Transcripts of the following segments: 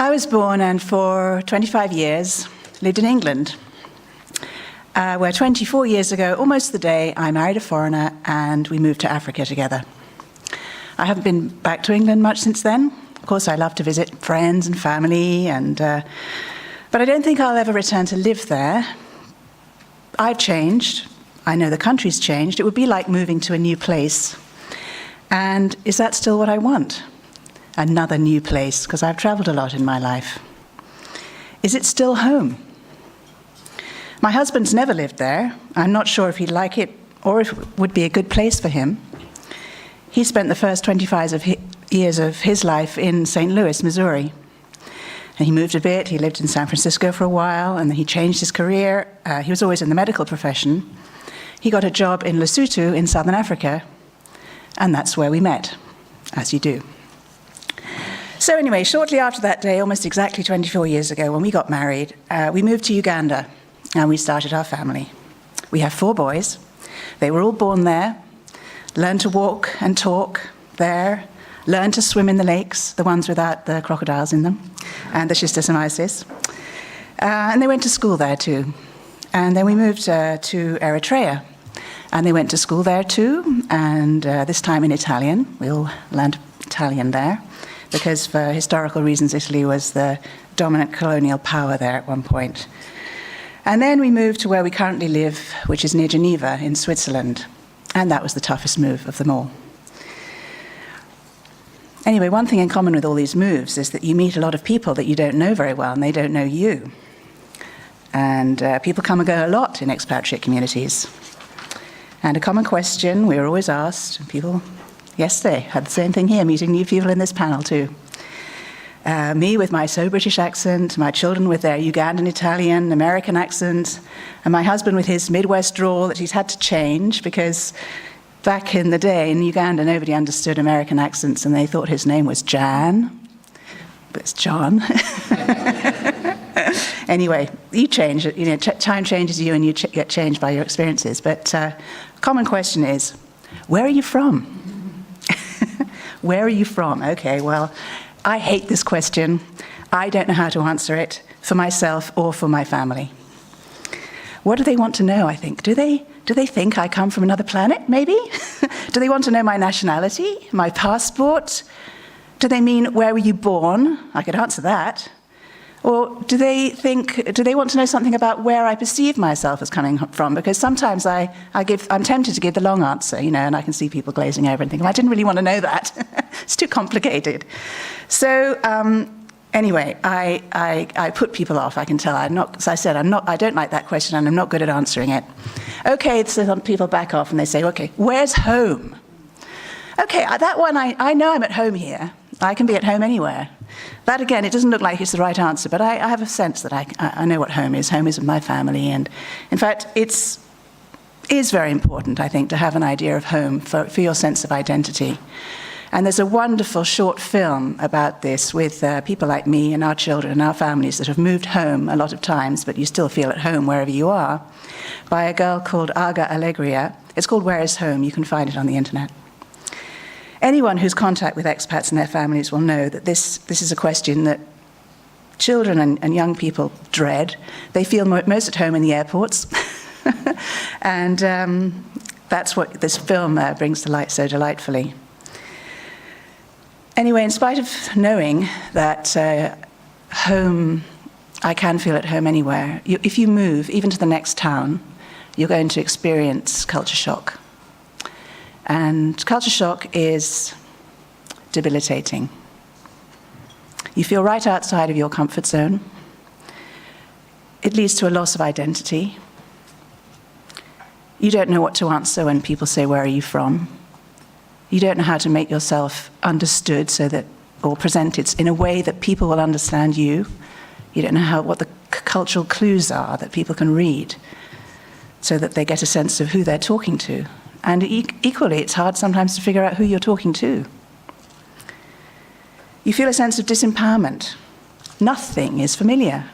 I was born and for 25 years lived in England, where 24 years ago, almost the day, I married a foreigner and we moved to Africa together. I haven't been back to England much since then. Of course, I love to visit friends and family, but I don't think I'll ever return to live there. I've changed. I know the country's changed. It would be like moving to a new place. And is that still what I want? Another new place, because I've traveled a lot in my life. Is it still home? My husband's never lived there. I'm not sure if he'd like it or if it would be a good place for him. He spent the first 25 years of his life in St. Louis, Missouri. And he moved a bit. He lived in San Francisco for a while, and then he changed his career. He was always in the medical profession. He got a job in Lesotho in southern Africa, and that's where we met, as you do. So anyway, shortly after that day, almost exactly 24 years ago, when we got married, we moved to Uganda, and we started our family. We have 4 boys. They were all born there, learned to walk and talk there, learned to swim in the lakes, the ones without the crocodiles in them, and the schistosomiasis. And they went to school there too. And then we moved to Eritrea, and they went to school there too, and this time in Italian. We all learned Italian there, because for historical reasons, Italy was the dominant colonial power there at one point. And then we moved to where we currently live, which is near Geneva in Switzerland. And that was the toughest move of them all. Anyway, one thing in common with all these moves is that you meet a lot of people that you don't know very well, and they don't know you. And people come and go a lot in expatriate communities. And a common question we were always asked, people yesterday had the same thing here, meeting new people in this panel too. Me with my so-British accent, my children with their Ugandan, Italian, American accent, and my husband with his Midwest drawl that he's had to change because back in the day in Uganda nobody understood American accents and they thought his name was Jan, but it's John. Anyway, you change, time changes you and you get changed by your experiences. But common question is, where are you from? Where are you from? Okay, well, I hate this question. I don't know how to answer it for myself or for my family. What do they want to know, I think? Do they think I come from another planet, maybe? Do they want to know my nationality, my passport? Do they mean, where were you born? I could answer that. Or do they want to know something about where I perceive myself as coming from? Because sometimes I'm tempted to give the long answer, and I can see people glazing over and thinking, well, I didn't really want to know that. It's too complicated. So anyway, I put people off, I can tell. As I said, I don't like that question and I'm not good at answering it. Okay, so some people back off and they say, okay, where's home? Okay, that one, I know I'm at home here. I can be at home anywhere. That, again, it doesn't look like it's the right answer, but I have a sense that I know what home is. Home is with my family, and in fact, it is very important, I think, to have an idea of home for your sense of identity. And there's a wonderful short film about this with people like me and our children and our families that have moved home a lot of times, but you still feel at home wherever you are, by a girl called Aga Alegria. It's called Where is Home? You can find it on the internet. Anyone who's contact with expats and their families will know that this is a question that children and young people dread. They feel most at home in the airports. And that's what this film brings to light so delightfully. Anyway, in spite of knowing that home, I can feel at home anywhere, if you move, even to the next town, you're going to experience culture shock. And culture shock is debilitating. You feel right outside of your comfort zone. It leads to a loss of identity. You don't know what to answer when people say, where are you from? You don't know how to make yourself understood or presented in a way that people will understand you. You don't know what the cultural clues are that people can read so that they get a sense of who they're talking to. And equally, it's hard sometimes to figure out who you're talking to. You feel a sense of disempowerment. Nothing is familiar.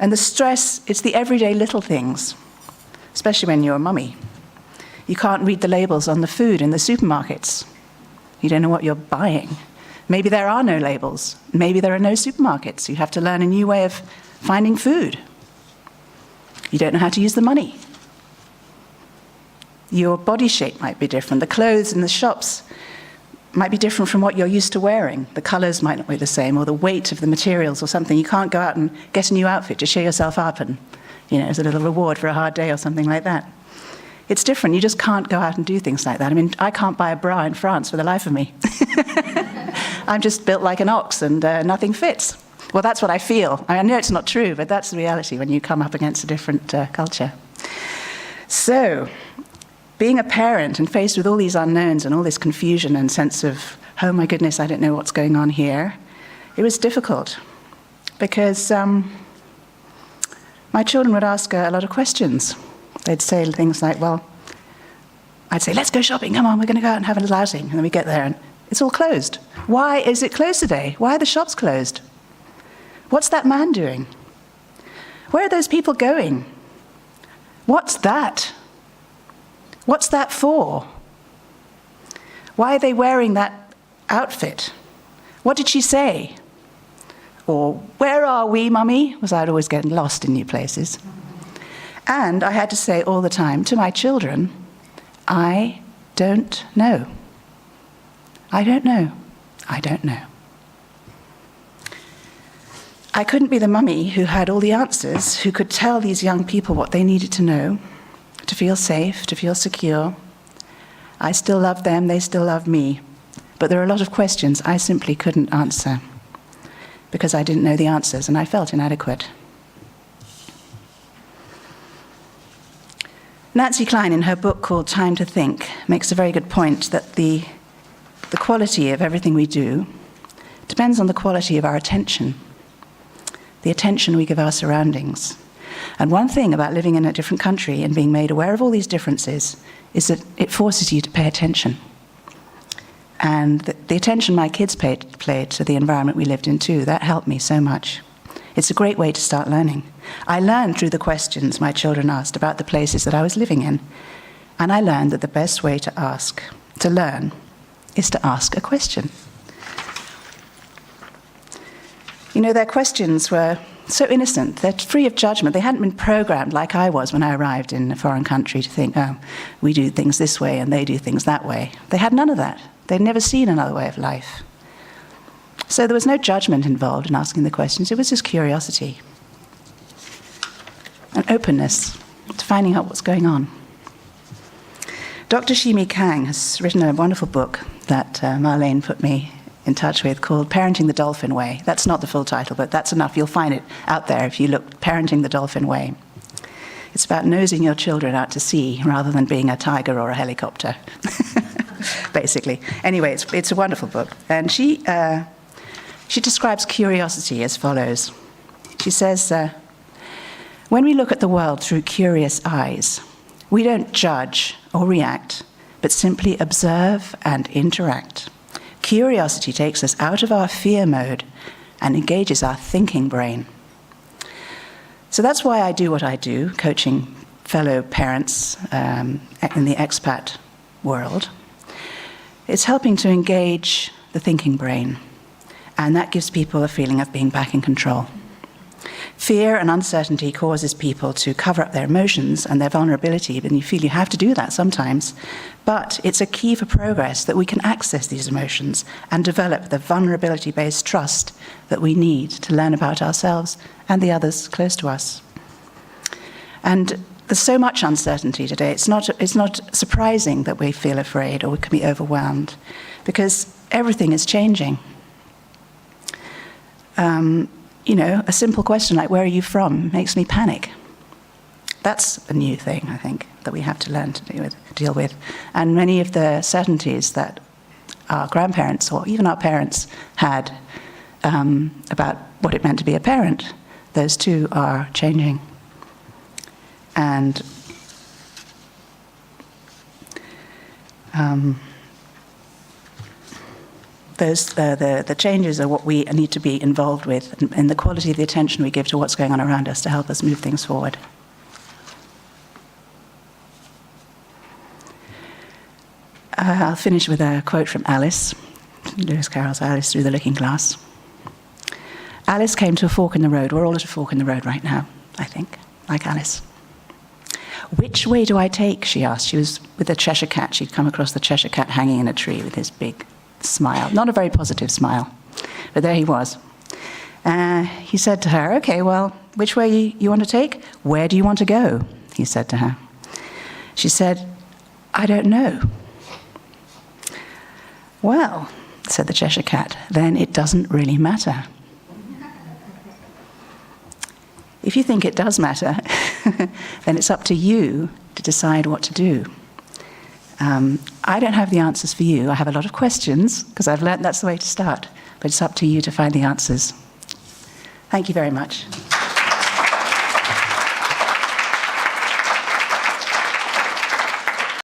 And the stress, it's the everyday little things, especially when you're a mummy. You can't read the labels on the food in the supermarkets. You don't know what you're buying. Maybe there are no labels. Maybe there are no supermarkets. You have to learn a new way of finding food. You don't know how to use the money. Your body shape might be different. The clothes in the shops might be different from what you're used to wearing. The colors might not be the same, or the weight of the materials or something. You can't go out and get a new outfit to cheer yourself up and, as a little reward for a hard day or something like that. It's different. You just can't go out and do things like that. I mean, I can't buy a bra in France for the life of me. I'm just built like an ox and nothing fits. Well, that's what I feel. I know it's not true, but that's the reality when you come up against a different culture. So, being a parent and faced with all these unknowns and all this confusion and sense of, oh my goodness, I don't know what's going on here, it was difficult because my children would ask a lot of questions. They'd say things like, well, I'd say, let's go shopping, come on, we're going to go out and have a little outing. And then we get there and it's all closed. Why is it closed today? Why are the shops closed? What's that man doing? Where are those people going? What's that? What's that for? Why are they wearing that outfit? What did she say? Or, where are we, Mummy? Was I'd always get lost in new places. And I had to say all the time to my children, I don't know. I don't know. I don't know. I couldn't be the mummy who had all the answers, who could tell these young people what they needed to know, to feel safe, to feel secure. I still love them, they still love me. But there are a lot of questions I simply couldn't answer because I didn't know the answers and I felt inadequate. Nancy Klein, in her book called Time to Think, makes a very good point that the quality of everything we do depends on the quality of our attention, the attention we give our surroundings. And one thing about living in a different country and being made aware of all these differences is that it forces you to pay attention. And the attention my kids played to the environment we lived in too, that helped me so much. It's a great way to start learning. I learned through the questions my children asked about the places that I was living in. And I learned that the best way to learn, is to ask a question. Their questions were so innocent. They're free of judgment. They hadn't been programmed like I was when I arrived in a foreign country to think, oh, we do things this way and they do things that way. They had none of that. They'd never seen another way of life. So there was no judgment involved in asking the questions. It was just curiosity. An openness to finding out what's going on. Dr. Shimi Kang has written a wonderful book that Marlene put me in touch with called Parenting the Dolphin Way. That's not the full title, but that's enough. You'll find it out there if you look, Parenting the Dolphin Way. It's about nosing your children out to sea rather than being a tiger or a helicopter, basically. Anyway, it's a wonderful book. And she describes curiosity as follows. She says, when we look at the world through curious eyes, we don't judge or react, but simply observe and interact. Curiosity takes us out of our fear mode and engages our thinking brain. So that's why I do what I do, coaching fellow parents in the expat world. It's helping to engage the thinking brain, and that gives people a feeling of being back in control. Fear and uncertainty causes people to cover up their emotions and their vulnerability, and you feel you have to do that sometimes. But it's a key for progress that we can access these emotions and develop the vulnerability-based trust that we need to learn about ourselves and the others close to us. And there's so much uncertainty today. It's not surprising that we feel afraid or we can be overwhelmed, because everything is changing. A simple question like, where are you from, makes me panic. That's a new thing, I think, that we have to learn to deal with. And many of the certainties that our grandparents or even our parents had about what it meant to be a parent, those too are changing. And the changes are what we need to be involved with, and the quality of the attention we give to what's going on around us to help us move things forward. I'll finish with a quote from Alice. Lewis Carroll's Alice Through the Looking Glass. Alice came to a fork in the road. We're all at a fork in the road right now, I think, like Alice. Which way do I take, she asked. She was with a Cheshire Cat. She'd come across the Cheshire Cat hanging in a tree with his big smile. Not a very positive smile, but there he was. He said to her, okay, well, which way you want to take? Where do you want to go? He said to her. She said, I don't know. Well, said the Cheshire Cat, then it doesn't really matter. If you think it does matter, then it's up to you to decide what to do. I don't have the answers for you. I have a lot of questions, because I've learned that's the way to start. But it's up to you to find the answers. Thank you very much.